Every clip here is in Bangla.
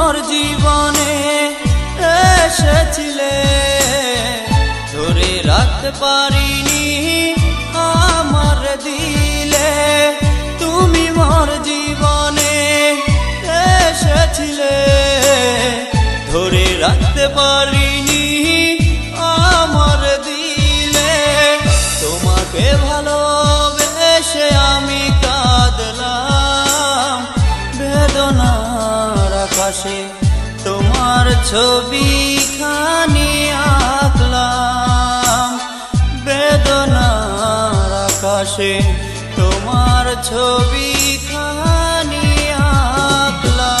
মোর জীবনে এসেছিলে, ধরে রাখতে পারিনি আমার দিলে। তুমি মোর জীবনে এসেছিলে, ধরে রাখতে পারিনি আমার দিলে। তোমাকে ভালোবেসে আমি কাঁদলাম বেদনার আকাশে, তোমার ছবিখানি আঁকলাম বেদনার আকাশে, তোমার ছবিখানি আঁকলাম।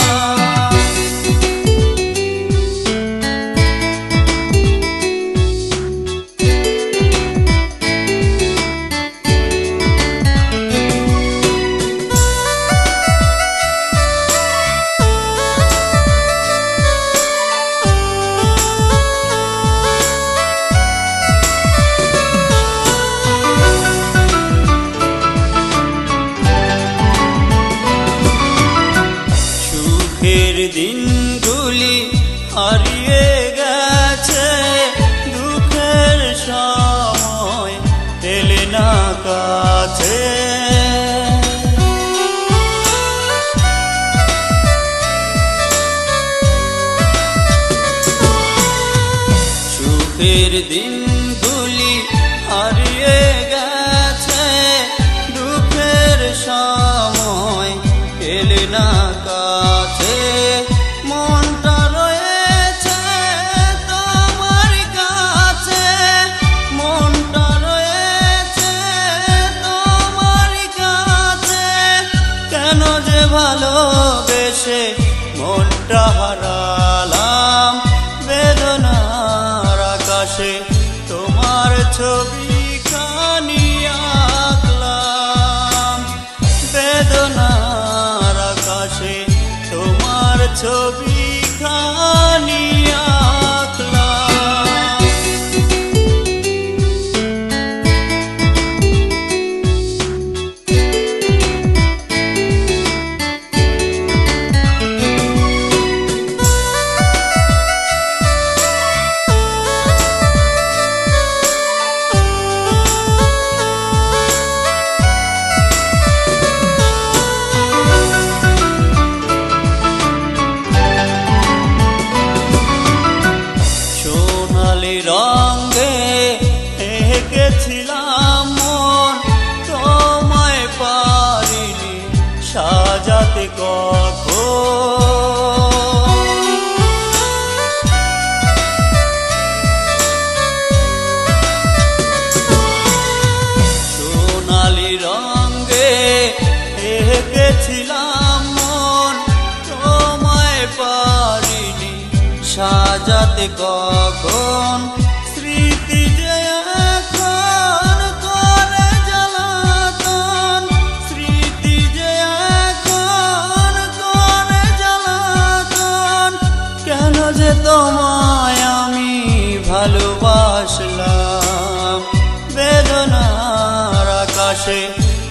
দিনগুলি হারিয়ে গেছে, দুঃখের সময় এলে না কাছে। সুখের দিনগুলি হারিয়ে গেছে, দুঃখের সময় এলে না কাছে। মনটা রয়েছে তোমার কাছে, মনটা রয়েছে তোমার কাছে। কেন যে ভালোবেসে মনটা হারালাম বেদনার আকাশে, তোমার ছবিখানি আঁকলাম বেদনার আকাশে, তোমার ছবিখানি আঁকলাম। রঙে এঁকেছিলাম মন, তোমায় পারিনি সাজাতে কখন। সোনালি রঙে এঁকেছিলাম মন, তোমায় পারিনি সাজাতে কখন। স্মৃতি যে এখন করে জ্বালাতন, স্মৃতি যে এখন করে জ্বালাতন। কেন যে তোমায় আমি ভালোবাসলাম বেদনার আকাশে,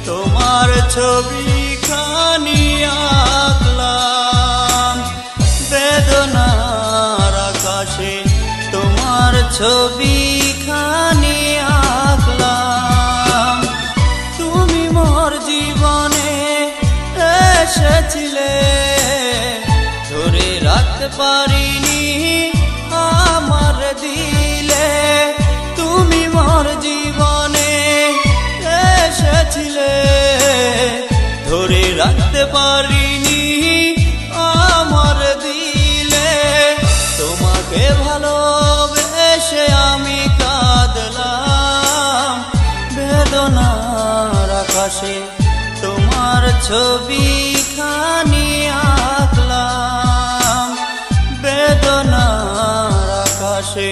তোমার ছবিখানি আঁকলাম বেদনার আকাশে, তোমার ছবিখানি আঁকলাম। তুমি মোর জীবনে এসেছিলে, ধরে রাখতে পারিনি আমার দিলে। তুমি মোর জীবনে এসেছিলে, ধরে রাখতে পারিনি আমার দিলে। তোমাকে ভালোবেসে আমি কাঁদলাম বেদনার আকাশে, তোমার ছবিখানি আঁকলাম বেদনার আকাশে,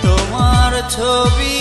তোমার ছবি